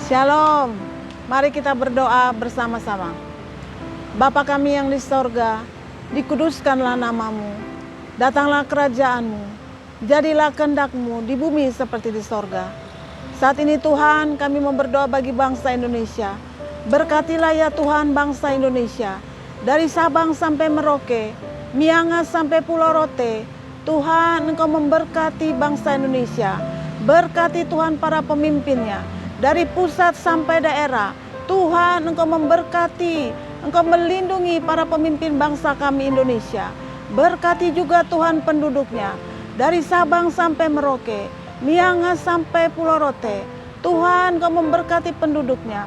Shalom, mari kita berdoa bersama-sama. Bapa kami yang di sorga, dikuduskanlah namamu, datanglah kerajaanmu, jadilah kehendak-Mu di bumi seperti di sorga. Saat ini Tuhan, kami mau berdoa bagi bangsa Indonesia. Berkatilah ya Tuhan bangsa Indonesia, dari Sabang sampai Merauke, Miangas sampai Pulau Rote. Tuhan, Engkau memberkati bangsa Indonesia. Berkati Tuhan para pemimpinnya, dari pusat sampai daerah. Tuhan, Engkau memberkati, Engkau melindungi para pemimpin bangsa kami Indonesia. Berkati juga Tuhan penduduknya, dari Sabang sampai Merauke, Miangas sampai Pulau Rote. Tuhan, Engkau memberkati penduduknya.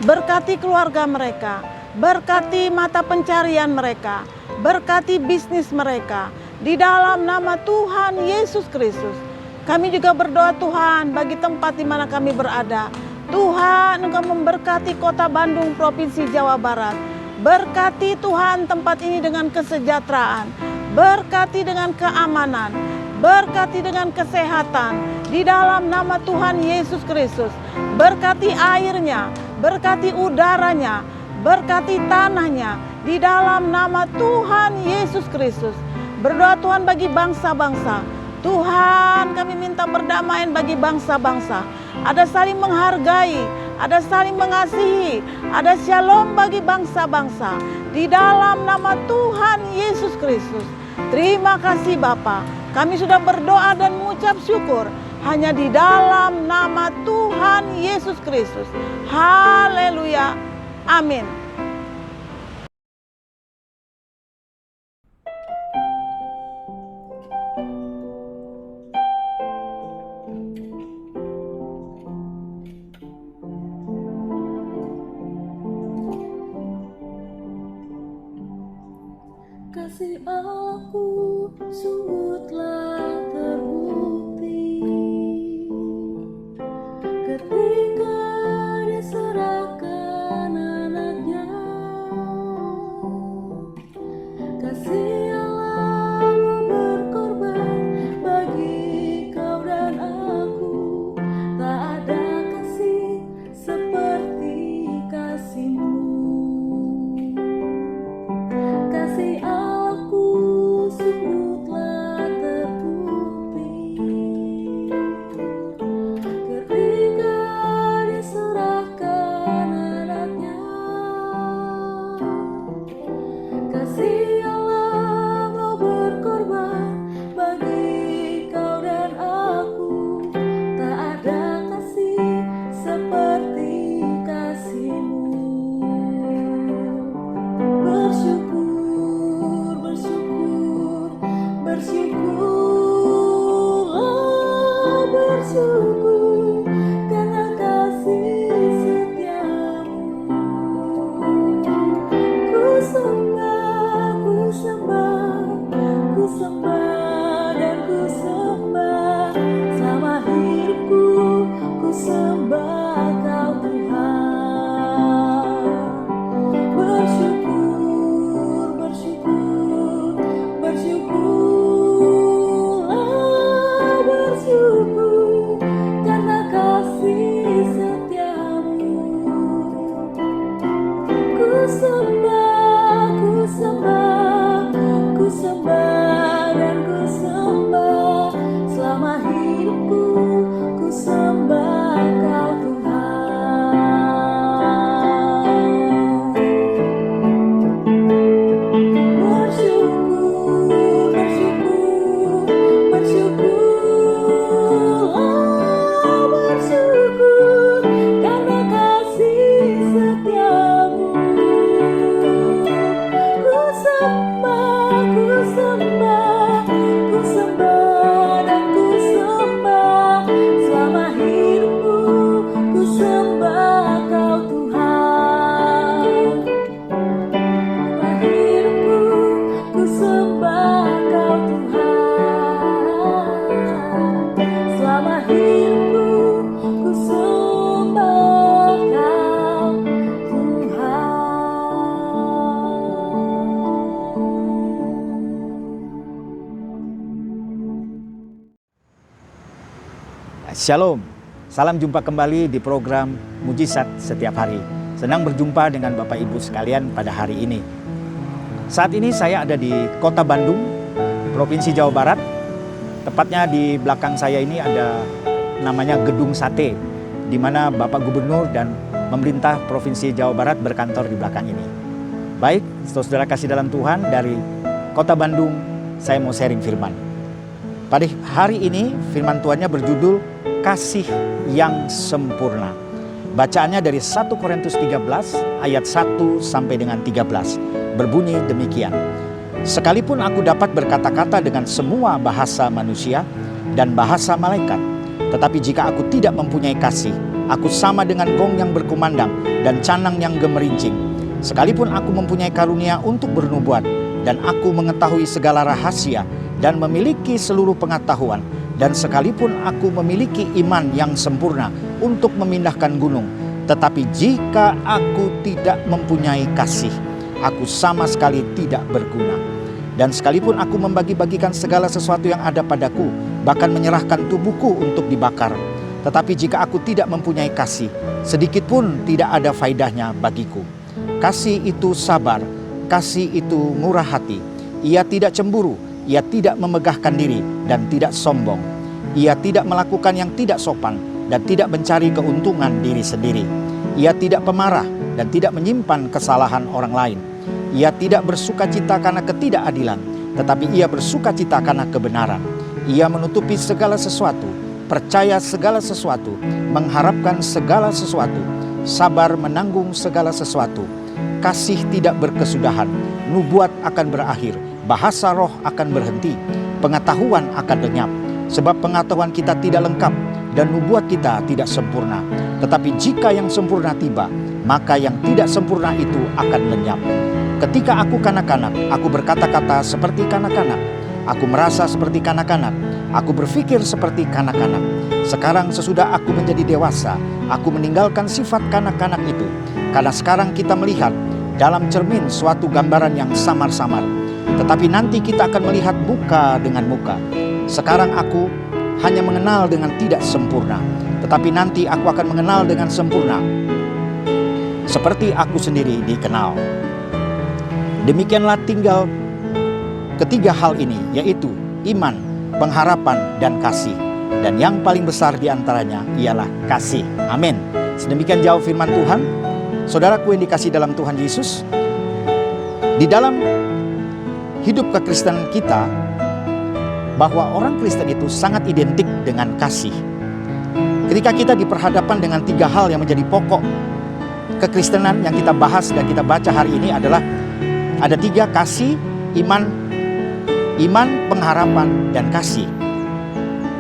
Berkati keluarga mereka, berkati mata pencarian mereka, berkati bisnis mereka. Di dalam nama Tuhan Yesus Kristus, kami juga berdoa Tuhan bagi tempat di mana kami berada. Tuhan, Engkau memberkati kota Bandung, Provinsi Jawa Barat. Berkati Tuhan tempat ini dengan kesejahteraan, berkati dengan keamanan, berkati dengan kesehatan. Di dalam nama Tuhan Yesus Kristus, berkati airnya, berkati udaranya, berkati tanahnya. Di dalam nama Tuhan Yesus Kristus, berdoa Tuhan bagi bangsa-bangsa. Tuhan, kami minta perdamaian bagi bangsa-bangsa. Ada saling menghargai, ada saling mengasihi, ada shalom bagi bangsa-bangsa. Di dalam nama Tuhan Yesus Kristus. Terima kasih Bapa. Kami sudah berdoa dan mengucap syukur hanya di dalam nama Tuhan Yesus Kristus. Haleluya. Amin. Kasih aku sungguh telah terbukti ketika diserahkan anaknya. Kasih Allah berkorban bagi kau dan aku. Tak ada kasih seperti kasih-Mu. Kasih aku sungguh telah terbukti ketika diserahkan anaknya. Kasih Allah mau berkorban bagi kau dan aku. Tak ada kasih seperti kasih-Mu. Bersyukur, bersyukur, bersyukurlah, bersyukur karena kasih setia-Mu. Ku sembah, ku sembah, ku sembah dan ku sembah. Selama hidupku ku sembah Kau Tuhan. Bersyukur, bersyukur, bersyukurlah, bersyukur karena kasih setia-Mu. Ku sembah, ku sembah, ku sembah dan ku sembah. Selama hidupku ku sembah Kau Tuhan. Bersyukur, bersyukur, bersyukurlah, bersyukur karena kasih setia-Mu. Ku sembah, ku sembah, ku sembah dan ku sembah. Selama hidupku ku sembah Kau Tuhan. Selama hidupku ku sembah Kau Tuhan. Selama hidupku ku sembah Kau Tuhan. Shalom, Salam jumpa kembali di program Mujizat Setiap Hari. Senang berjumpa dengan Bapak Ibu sekalian pada hari ini. Saat ini saya ada di Kota Bandung, Provinsi Jawa Barat. Tepatnya di belakang saya ini ada namanya Gedung Sate, di mana Bapak Gubernur dan pemerintah Provinsi Jawa Barat berkantor di belakang ini. Baik, saudara kasih dalam Tuhan, dari Kota Bandung, saya mau sharing firman. Pada hari ini firman Tuhannya berjudul Kasih yang Sempurna. Bacaannya dari 1 Korintus 13 ayat 1 sampai dengan 13. Berbunyi demikian. Sekalipun aku dapat berkata-kata dengan semua bahasa manusia dan bahasa malaikat, tetapi jika aku tidak mempunyai kasih, aku sama dengan gong yang berkumandang dan canang yang gemerincing. Sekalipun aku mempunyai karunia untuk bernubuat, dan aku mengetahui segala rahasia dan memiliki seluruh pengetahuan, dan sekalipun aku memiliki iman yang sempurna untuk memindahkan gunung, tetapi jika aku tidak mempunyai kasih, aku sama sekali tidak berguna. Dan sekalipun aku membagi-bagikan segala sesuatu yang ada padaku, bahkan menyerahkan tubuhku untuk dibakar, tetapi jika aku tidak mempunyai kasih, sedikit pun tidak ada faedahnya bagiku. Kasih itu sabar, kasih itu murah hati, ia tidak cemburu, ia tidak memegahkan diri dan tidak sombong. Ia tidak melakukan yang tidak sopan dan tidak mencari keuntungan diri sendiri. Ia tidak pemarah dan tidak menyimpan kesalahan orang lain. Ia tidak bersukacita karena ketidakadilan, tetapi ia bersukacita karena kebenaran. Ia menutupi segala sesuatu, percaya segala sesuatu, mengharapkan segala sesuatu, sabar menanggung segala sesuatu. Kasih tidak berkesudahan, nubuat akan berakhir, bahasa roh akan berhenti, pengetahuan akan lenyap. Sebab pengetahuan kita tidak lengkap dan nubuat kita tidak sempurna. Tetapi jika yang sempurna tiba, maka yang tidak sempurna itu akan lenyap. Ketika aku kanak-kanak, aku berkata-kata seperti kanak-kanak. Aku merasa seperti kanak-kanak. Aku berpikir seperti kanak-kanak. Sekarang sesudah aku menjadi dewasa, aku meninggalkan sifat kanak-kanak itu. Karena sekarang kita melihat dalam cermin suatu gambaran yang samar-samar. Tetapi nanti kita akan melihat muka dengan muka. Sekarang aku hanya mengenal dengan tidak sempurna, tetapi nanti aku akan mengenal dengan sempurna, seperti aku sendiri dikenal. Demikianlah tinggal ketiga hal ini, yaitu iman, pengharapan, dan kasih. Dan yang paling besar di antaranya ialah kasih. Amin. Sedemikian jauh firman Tuhan. Saudaraku yang dikasihi dalam Tuhan Yesus, di dalam hidup kekristenan kita, bahwa orang Kristen itu sangat identik dengan kasih. Ketika kita diperhadapkan dengan tiga hal yang menjadi pokok kekristenan yang kita bahas dan kita baca hari ini adalah ada tiga: kasih, iman, pengharapan, dan kasih.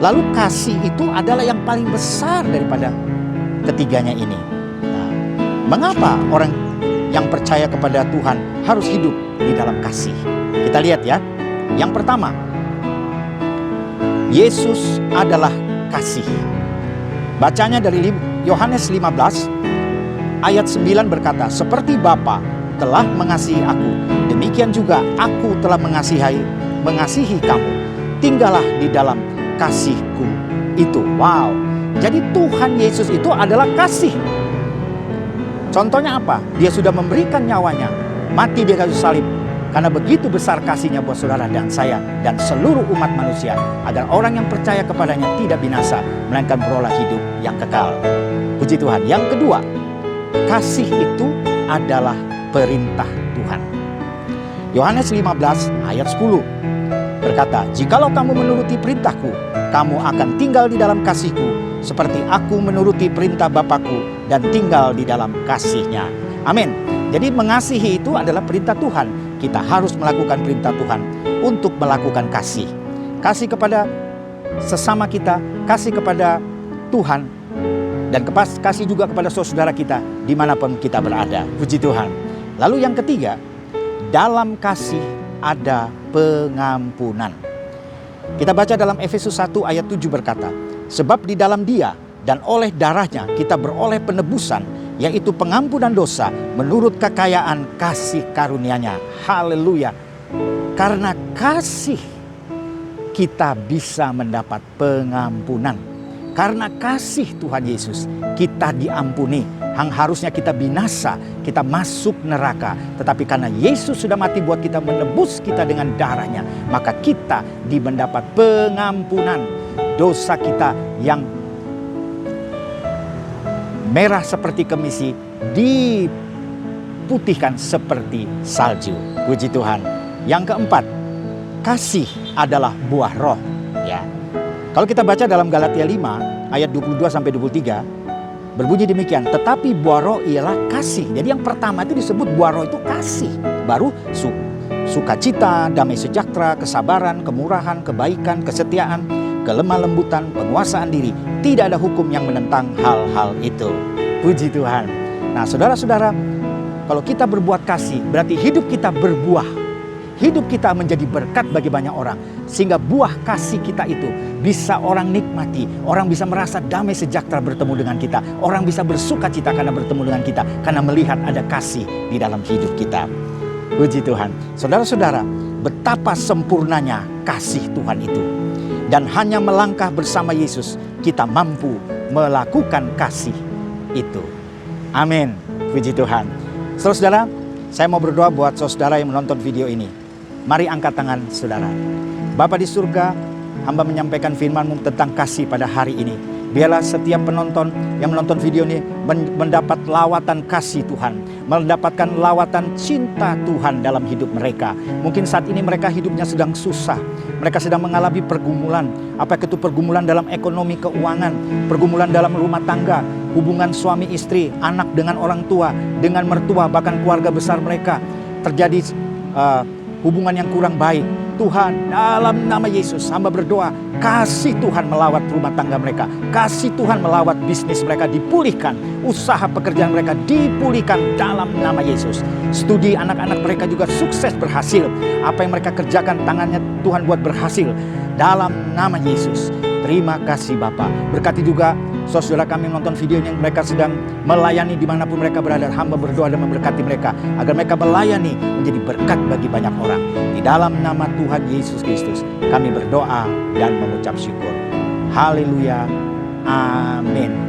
Lalu kasih itu adalah yang paling besar daripada ketiganya ini. Nah, mengapa orang yang percaya kepada Tuhan harus hidup di dalam kasih? Kita lihat ya. Yang pertama, Yesus adalah kasih. Bacanya dari Yohanes 15 ayat 9 berkata, seperti Bapa telah mengasihi aku, demikian juga aku telah mengasihi kamu. Tinggallah di dalam kasihku itu. Wow. Jadi Tuhan Yesus itu adalah kasih. Contohnya apa? Dia sudah memberikan nyawanya, mati di kayu salib. Karena begitu besar kasihnya buat saudara dan saya dan seluruh umat manusia, agar orang yang percaya kepadanya tidak binasa, melainkan beroleh hidup yang kekal. Puji Tuhan. Yang kedua, kasih itu adalah perintah Tuhan. Yohanes 15 ayat 10 berkata, jikalau kamu menuruti perintahku, kamu akan tinggal di dalam kasihku, seperti aku menuruti perintah Bapakku dan tinggal di dalam kasihnya. Amin. Jadi mengasihi itu adalah perintah Tuhan. Kita harus melakukan perintah Tuhan untuk melakukan kasih. Kasih kepada sesama kita, kasih kepada Tuhan, dan kasih juga kepada saudara kita dimanapun kita berada. Puji Tuhan. Lalu yang ketiga, dalam kasih ada pengampunan. Kita baca dalam Efesus 1 ayat 7 berkata, sebab di dalam Dia dan oleh darahnya kita beroleh penebusan, yaitu pengampunan dosa menurut kekayaan kasih karunia-Nya. Haleluya. Karena kasih kita bisa mendapat pengampunan. Karena kasih Tuhan Yesus, kita diampuni. Yang harusnya kita binasa, kita masuk neraka. Tetapi karena Yesus sudah mati buat kita, menebus kita dengan darahnya, maka kita mendapat pengampunan dosa kita yang merah seperti kemisi, diputihkan seperti salju. Puji Tuhan. Yang keempat, kasih adalah buah roh. Ya. Kalau kita baca dalam Galatia 5 ayat 22 sampai 23 berbunyi demikian, tetapi buah roh ialah kasih. Jadi yang pertama itu disebut buah roh itu kasih. Baru sukacita, damai sejahtera, kesabaran, kemurahan, kebaikan, kesetiaan, kelemah lembutan, penguasaan diri. Tidak ada hukum yang menentang hal-hal itu. Puji Tuhan. Nah, saudara-saudara, kalau kita berbuat kasih, berarti hidup kita berbuah. Hidup kita menjadi berkat bagi banyak orang. Sehingga buah kasih kita itu bisa orang nikmati. Orang bisa merasa damai sejahtera bertemu dengan kita. Orang bisa bersuka cita karena bertemu dengan kita. Karena melihat ada kasih di dalam hidup kita. Puji Tuhan. Saudara-saudara, betapa sempurnanya kasih Tuhan itu. Dan hanya melangkah bersama Yesus, kita mampu melakukan kasih itu. Amin. Puji Tuhan. Saudara, saya mau berdoa buat saudara yang menonton video ini. Mari angkat tangan saudara. Bapa di surga, hamba menyampaikan firman-Mu tentang kasih pada hari ini. Biarlah setiap penonton yang menonton video ini mendapat lawatan kasih Tuhan. Mendapatkan lawatan cinta Tuhan dalam hidup mereka. Mungkin saat ini mereka hidupnya sedang susah. Mereka sedang mengalami pergumulan. Apakah itu pergumulan dalam ekonomi keuangan, pergumulan dalam rumah tangga, hubungan suami istri, anak dengan orang tua, dengan mertua, bahkan keluarga besar mereka. Terjadi hubungan yang kurang baik. Tuhan, dalam nama Yesus, hamba berdoa, kasih Tuhan melawat rumah tangga mereka. Kasih Tuhan melawat bisnis mereka, dipulihkan. Usaha pekerjaan mereka dipulihkan dalam nama Yesus. Studi anak-anak mereka juga sukses berhasil. Apa yang mereka kerjakan, tangannya Tuhan buat berhasil. Dalam nama Yesus. Terima kasih Bapa. Berkati juga saudara kami menonton video yang mereka sedang melayani dimanapun mereka berada. Hamba berdoa dan memberkati mereka agar mereka melayani menjadi berkat bagi banyak orang. Di dalam nama Tuhan Yesus Kristus kami berdoa dan mengucap syukur. Haleluya. Amin.